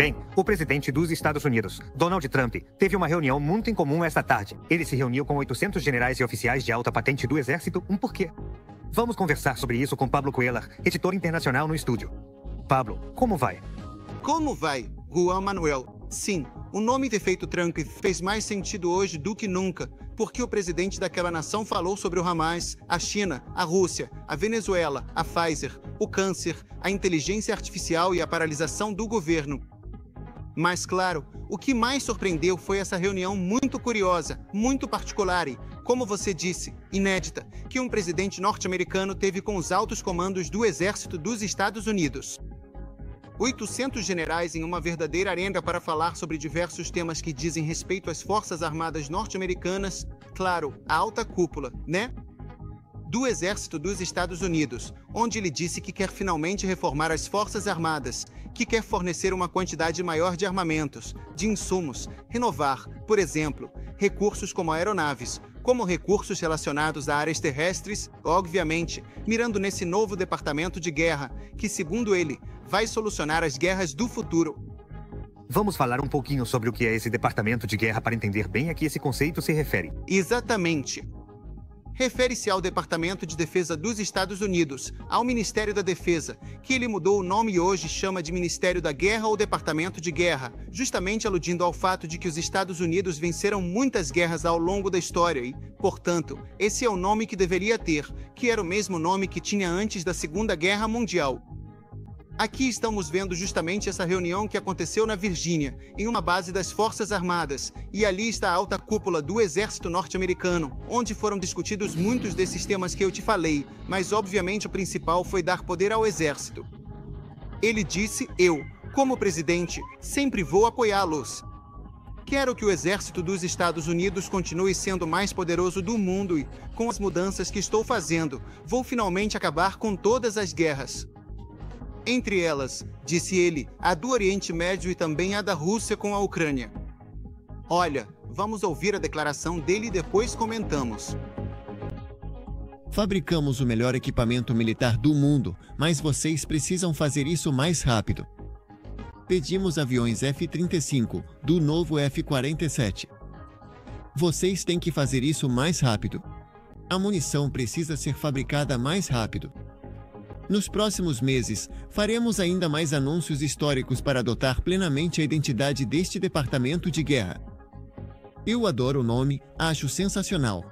Bem, o presidente dos Estados Unidos, Donald Trump, teve uma reunião muito incomum esta tarde. Ele se reuniu com 800 generais e oficiais de alta patente do Exército, um porquê. Vamos conversar sobre isso com Pablo Cuellar, editor internacional no estúdio. Pablo, como vai? Como vai, Juan Manuel? Sim, o nome ter feito Trump fez mais sentido hoje do que nunca, porque o presidente daquela nação falou sobre o Hamas, a China, a Rússia, a Venezuela, a Pfizer, o câncer, a inteligência artificial e a paralisação do governo. Mas, claro, o que mais surpreendeu foi essa reunião muito curiosa, muito particular e, como você disse, inédita, que um presidente norte-americano teve com os altos comandos do Exército dos Estados Unidos. 800 generais em uma verdadeira arena para falar sobre diversos temas que dizem respeito às Forças Armadas norte-americanas, claro, a alta cúpula, né? Do Exército dos Estados Unidos, onde ele disse que quer finalmente reformar as Forças Armadas, que quer fornecer uma quantidade maior de armamentos, de insumos, renovar, por exemplo, recursos como aeronaves, como recursos relacionados a áreas terrestres, obviamente, mirando nesse novo departamento de guerra, que, segundo ele, vai solucionar as guerras do futuro. Vamos falar um pouquinho sobre o que é esse departamento de guerra para entender bem a que esse conceito se refere. Exatamente. Refere-se ao Departamento de Defesa dos Estados Unidos, ao Ministério da Defesa, que ele mudou o nome e hoje chama de Ministério da Guerra ou Departamento de Guerra, justamente aludindo ao fato de que os Estados Unidos venceram muitas guerras ao longo da história e, portanto, esse é o nome que deveria ter, que era o mesmo nome que tinha antes da Segunda Guerra Mundial. Aqui estamos vendo justamente essa reunião que aconteceu na Virgínia, em uma base das Forças Armadas, e ali está a alta cúpula do Exército norte-americano, onde foram discutidos muitos desses temas que eu te falei, mas obviamente o principal foi dar poder ao Exército. Ele disse: eu, como presidente, sempre vou apoiá-los. Quero que o Exército dos Estados Unidos continue sendo o mais poderoso do mundo e, com as mudanças que estou fazendo, vou finalmente acabar com todas as guerras. Entre elas, disse ele, a do Oriente Médio e também a da Rússia com a Ucrânia. Olha, vamos ouvir a declaração dele e depois comentamos. Fabricamos o melhor equipamento militar do mundo, mas vocês precisam fazer isso mais rápido. Pedimos aviões F-35, do novo F-47. Vocês têm que fazer isso mais rápido. A munição precisa ser fabricada mais rápido. Nos próximos meses, faremos ainda mais anúncios históricos para adotar plenamente a identidade deste departamento de guerra. Eu adoro o nome, acho sensacional.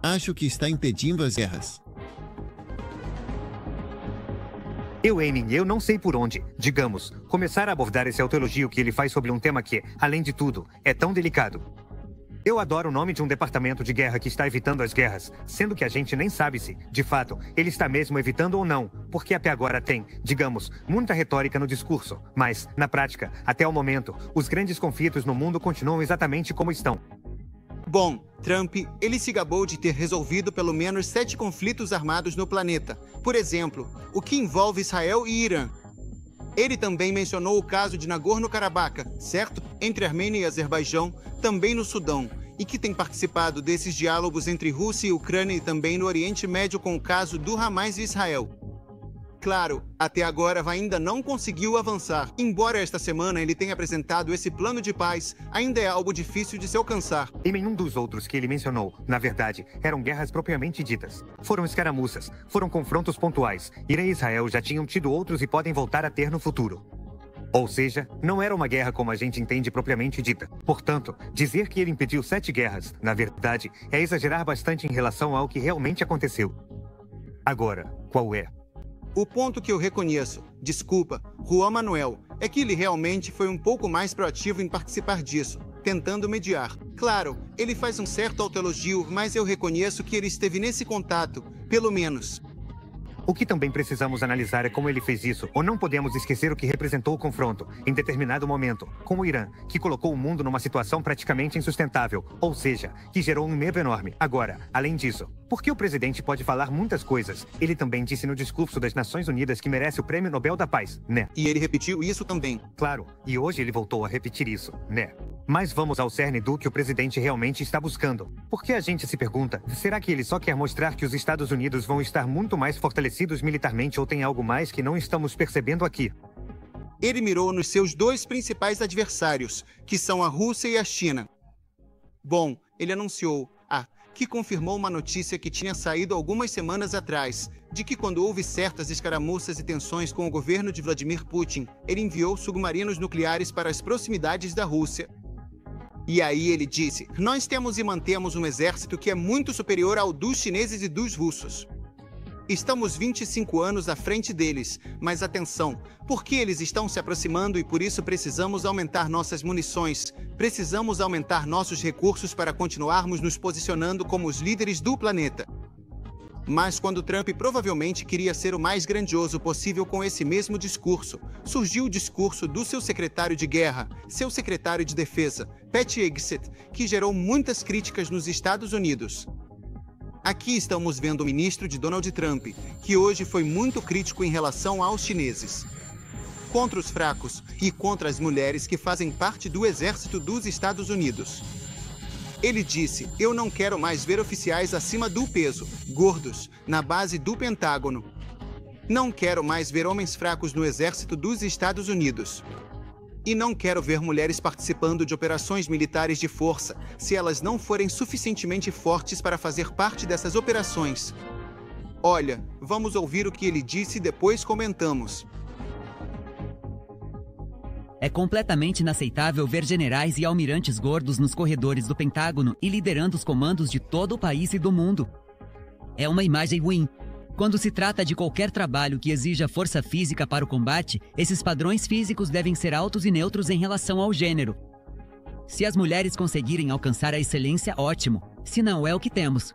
Acho que está impedindo as guerras. Eu não sei por onde, digamos, começar a abordar esse autoelogio que ele faz sobre um tema que, além de tudo, é tão delicado. Eu adoro o nome de um departamento de guerra que está evitando as guerras, sendo que a gente nem sabe se, de fato, ele está mesmo evitando ou não, porque até agora tem, digamos, muita retórica no discurso, mas, na prática, até o momento, os grandes conflitos no mundo continuam exatamente como estão. Bom, Trump, ele se gabou de ter resolvido pelo menos 7 conflitos armados no planeta, por exemplo, o que envolve Israel e Irã. Ele também mencionou o caso de Nagorno-Karabakh, certo? Entre Armênia e Azerbaijão, também no Sudão, e que tem participado desses diálogos entre Rússia e Ucrânia e também no Oriente Médio com o caso do Hamas e Israel. Claro, até agora ainda não conseguiu avançar. Embora esta semana ele tenha apresentado esse plano de paz, ainda é algo difícil de se alcançar. E nenhum dos outros que ele mencionou, na verdade, eram guerras propriamente ditas. Foram escaramuças, foram confrontos pontuais. Irã e Israel já tinham tido outros e podem voltar a ter no futuro. Ou seja, não era uma guerra como a gente entende propriamente dita. Portanto, dizer que ele impediu 7 guerras, na verdade, é exagerar bastante em relação ao que realmente aconteceu. Agora, qual é? O ponto que eu reconheço, desculpa, Juan Manuel, é que ele realmente foi um pouco mais proativo em participar disso, tentando mediar. Claro, ele faz um certo autoelogio, mas eu reconheço que ele esteve nesse contato, pelo menos. O que também precisamos analisar é como ele fez isso, ou não podemos esquecer o que representou o confronto, em determinado momento, com o Irã, que colocou o mundo numa situação praticamente insustentável, ou seja, que gerou um medo enorme. Agora, além disso, porque o presidente pode falar muitas coisas, ele também disse no discurso das Nações Unidas que merece o Prêmio Nobel da Paz, né? E ele repetiu isso também. Claro, e hoje ele voltou a repetir isso, né? Mas vamos ao cerne do que o presidente realmente está buscando. Porque a gente se pergunta, será que ele só quer mostrar que os Estados Unidos vão estar muito mais fortalecidos militarmente ou tem algo mais que não estamos percebendo aqui? Ele mirou nos seus dois principais adversários, que são a Rússia e a China. Bom, ele anunciou, que confirmou uma notícia que tinha saído algumas semanas atrás, de que quando houve certas escaramuças e tensões com o governo de Vladimir Putin, ele enviou submarinos nucleares para as proximidades da Rússia. E aí ele disse, nós temos e mantemos um exército que é muito superior ao dos chineses e dos russos. Estamos 25 anos à frente deles, mas atenção, porque eles estão se aproximando e por isso precisamos aumentar nossas munições, precisamos aumentar nossos recursos para continuarmos nos posicionando como os líderes do planeta. Mas quando Trump provavelmente queria ser o mais grandioso possível com esse mesmo discurso, surgiu o discurso do seu secretário de guerra, seu secretário de defesa, Pete Hegseth, que gerou muitas críticas nos Estados Unidos. Aqui estamos vendo o ministro de Donald Trump, que hoje foi muito crítico em relação aos chineses. Contra os fracos e contra as mulheres que fazem parte do exército dos Estados Unidos. Ele disse, eu não quero mais ver oficiais acima do peso, gordos, na base do Pentágono. Não quero mais ver homens fracos no exército dos Estados Unidos. E não quero ver mulheres participando de operações militares de força, se elas não forem suficientemente fortes para fazer parte dessas operações. Olha, vamos ouvir o que ele disse e depois comentamos. É completamente inaceitável ver generais e almirantes gordos nos corredores do Pentágono e liderando os comandos de todo o país e do mundo. É uma imagem ruim. Quando se trata de qualquer trabalho que exija força física para o combate, esses padrões físicos devem ser altos e neutros em relação ao gênero. Se as mulheres conseguirem alcançar a excelência, ótimo. Se não, é o que temos.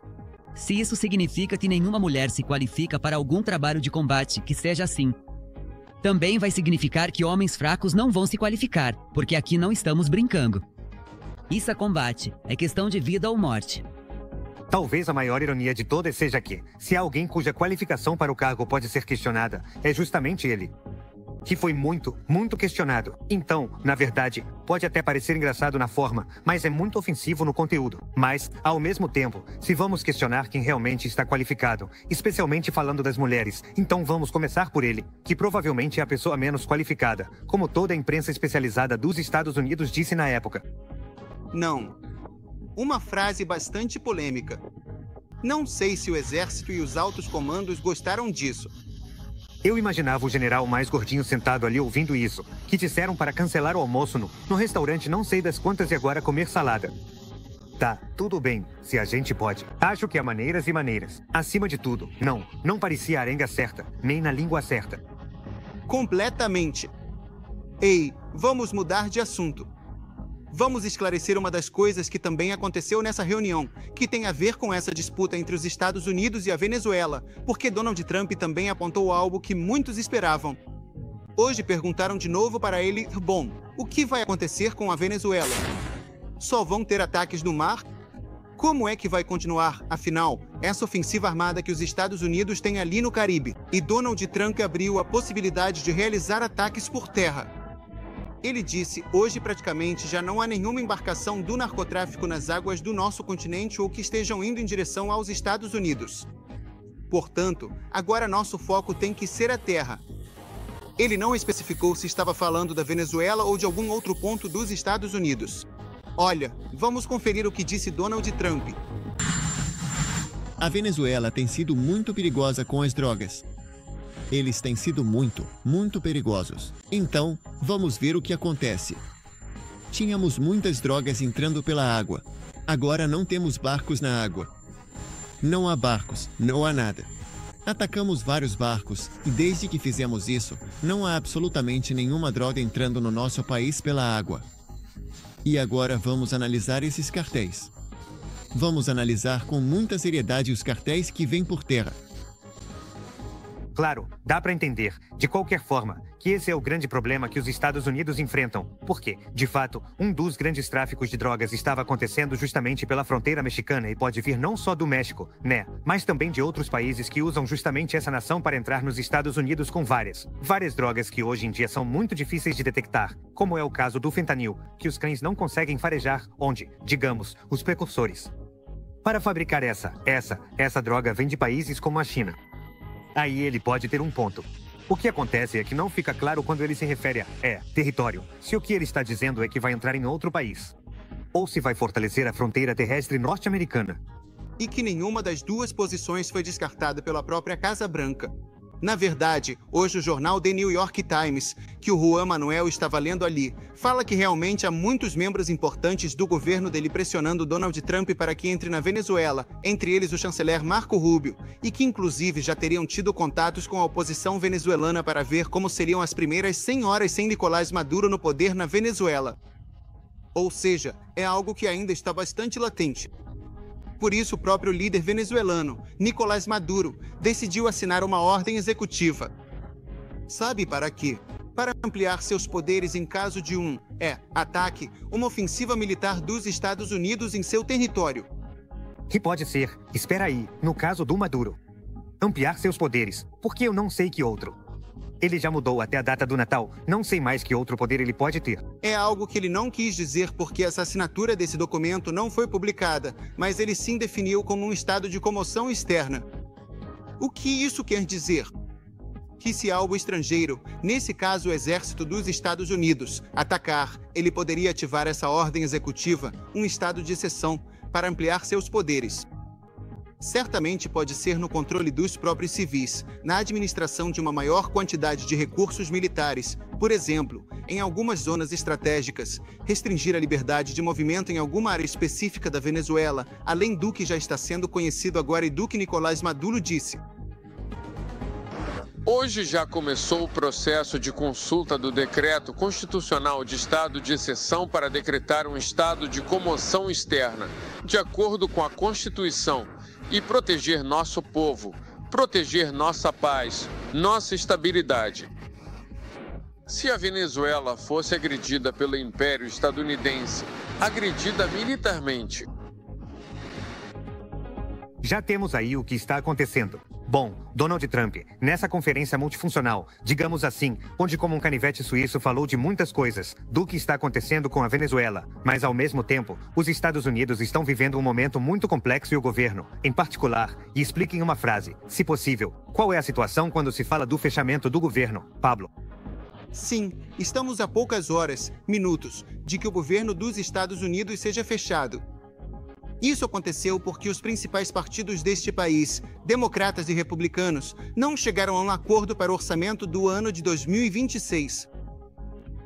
Se isso significa que nenhuma mulher se qualifica para algum trabalho de combate, que seja assim. Também vai significar que homens fracos não vão se qualificar, porque aqui não estamos brincando. Isso é combate, é questão de vida ou morte. Talvez a maior ironia de todas seja que, se há alguém cuja qualificação para o cargo pode ser questionada, é justamente ele. Que foi muito, muito questionado. Então, na verdade, pode até parecer engraçado na forma, mas é muito ofensivo no conteúdo. Mas, ao mesmo tempo, se vamos questionar quem realmente está qualificado, especialmente falando das mulheres, então vamos começar por ele, que provavelmente é a pessoa menos qualificada, como toda a imprensa especializada dos Estados Unidos disse na época. Não. Uma frase bastante polêmica. Não sei se o exército e os altos comandos gostaram disso. Eu imaginava o general mais gordinho sentado ali ouvindo isso, que disseram para cancelar o almoço no restaurante não sei das quantas e agora comer salada. Tá, tudo bem, se a gente pode. Acho que há maneiras e maneiras. Acima de tudo, não parecia a arenga certa, nem na língua certa. Completamente. Ei, vamos mudar de assunto. Vamos esclarecer uma das coisas que também aconteceu nessa reunião, que tem a ver com essa disputa entre os Estados Unidos e a Venezuela, porque Donald Trump também apontou algo que muitos esperavam. Hoje perguntaram de novo para ele, bom, o que vai acontecer com a Venezuela? Só vão ter ataques no mar? Como é que vai continuar, afinal, essa ofensiva armada que os Estados Unidos têm ali no Caribe? E Donald Trump abriu a possibilidade de realizar ataques por terra. Ele disse, hoje praticamente já não há nenhuma embarcação do narcotráfico nas águas do nosso continente ou que estejam indo em direção aos Estados Unidos. Portanto, agora nosso foco tem que ser a terra. Ele não especificou se estava falando da Venezuela ou de algum outro ponto dos Estados Unidos. Olha, vamos conferir o que disse Donald Trump. A Venezuela tem sido muito perigosa com as drogas. Eles têm sido muito, muito perigosos. Então, vamos ver o que acontece. Tínhamos muitas drogas entrando pela água. Agora não temos barcos na água. Não há barcos, não há nada. Atacamos vários barcos e desde que fizemos isso, não há absolutamente nenhuma droga entrando no nosso país pela água. E agora vamos analisar esses cartéis. Vamos analisar com muita seriedade os cartéis que vêm por terra. Claro, dá para entender, de qualquer forma, que esse é o grande problema que os Estados Unidos enfrentam, porque, de fato, um dos grandes tráficos de drogas estava acontecendo justamente pela fronteira mexicana e pode vir não só do México, né, mas também de outros países que usam justamente essa nação para entrar nos Estados Unidos com várias drogas que hoje em dia são muito difíceis de detectar, como é o caso do fentanil, que os cães não conseguem farejar, onde, digamos, os precursores. Para fabricar essa droga vem de países como a China. Aí ele pode ter um ponto. O que acontece é que não fica claro quando ele se refere a território, se o que ele está dizendo é que vai entrar em outro país, ou se vai fortalecer a fronteira terrestre norte-americana. E que nenhuma das duas posições foi descartada pela própria Casa Branca. Na verdade, hoje o jornal The New York Times, que o Juan Manuel estava lendo ali, fala que realmente há muitos membros importantes do governo dele pressionando Donald Trump para que entre na Venezuela, entre eles o chanceler Marco Rubio, e que inclusive já teriam tido contatos com a oposição venezuelana para ver como seriam as primeiras 100 horas sem Nicolás Maduro no poder na Venezuela. Ou seja, é algo que ainda está bastante latente. Por isso, o próprio líder venezuelano, Nicolás Maduro, decidiu assinar uma ordem executiva. Sabe para quê? Para ampliar seus poderes em caso de ataque, uma ofensiva militar dos Estados Unidos em seu território. Que pode ser, espera aí, no caso do Maduro. Ampliar seus poderes, porque eu não sei que outro. Ele já mudou até a data do Natal, não sei mais que outro poder ele pode ter. É algo que ele não quis dizer porque essa assinatura desse documento não foi publicada, mas ele sim definiu como um estado de comoção externa. O que isso quer dizer? Que se algo estrangeiro, nesse caso o exército dos Estados Unidos, atacar, ele poderia ativar essa ordem executiva, um estado de exceção, para ampliar seus poderes. Certamente pode ser no controle dos próprios civis, na administração de uma maior quantidade de recursos militares, por exemplo, em algumas zonas estratégicas, restringir a liberdade de movimento em alguma área específica da Venezuela, além do que já está sendo conhecido agora e do que Nicolás Maduro disse. Hoje já começou o processo de consulta do decreto constitucional de estado de exceção para decretar um estado de comoção externa, de acordo com a Constituição, e proteger nosso povo, proteger nossa paz, nossa estabilidade. Se a Venezuela fosse agredida pelo Império Estadunidense, agredida militarmente. Já temos aí o que está acontecendo. Bom, Donald Trump, nessa conferência multifuncional, digamos assim, onde como um canivete suíço falou de muitas coisas, do que está acontecendo com a Venezuela, mas ao mesmo tempo, os Estados Unidos estão vivendo um momento muito complexo e o governo, em particular, e explique em uma frase, se possível, qual é a situação quando se fala do fechamento do governo, Pablo? Sim, estamos a poucas horas, minutos, de que o governo dos Estados Unidos seja fechado. Isso aconteceu porque os principais partidos deste país, democratas e republicanos, não chegaram a um acordo para o orçamento do ano de 2026.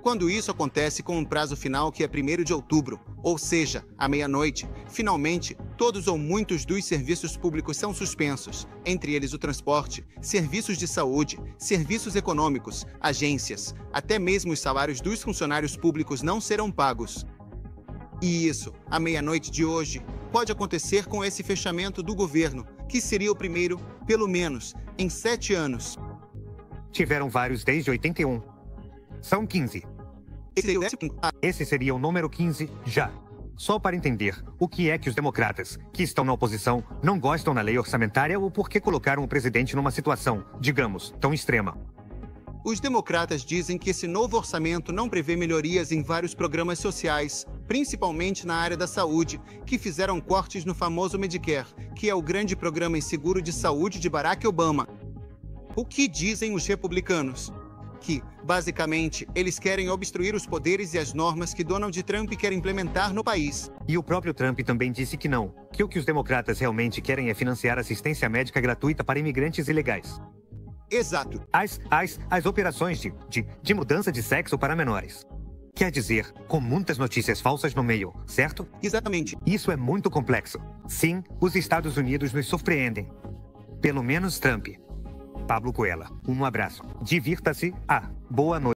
Quando isso acontece com um prazo final que é 1º de outubro, ou seja, à meia-noite, finalmente, todos ou muitos dos serviços públicos são suspensos, entre eles o transporte, serviços de saúde, serviços econômicos, agências, até mesmo os salários dos funcionários públicos não serão pagos. E isso, à meia-noite de hoje, pode acontecer com esse fechamento do governo, que seria o primeiro, pelo menos, em 7 anos. Tiveram vários desde 81. São 15. Esse seria o número 15 já. Só para entender, o que é que os democratas, que estão na oposição, não gostam na lei orçamentária ou por que colocaram o presidente numa situação, digamos, tão extrema? Os democratas dizem que esse novo orçamento não prevê melhorias em vários programas sociais, principalmente na área da saúde, que fizeram cortes no famoso Medicare, que é o grande programa em seguro de saúde de Barack Obama. O que dizem os republicanos? Que, basicamente, eles querem obstruir os poderes e as normas que Donald Trump quer implementar no país. E o próprio Trump também disse que não, que o que os democratas realmente querem é financiar assistência médica gratuita para imigrantes ilegais. Exato. As operações de mudança de sexo para menores. Quer dizer, com muitas notícias falsas no meio, certo? Exatamente. Isso é muito complexo. Sim, os Estados Unidos nos surpreendem. Pelo menos Trump. Pablo Coelho, um abraço. Divirta-se. Boa noite.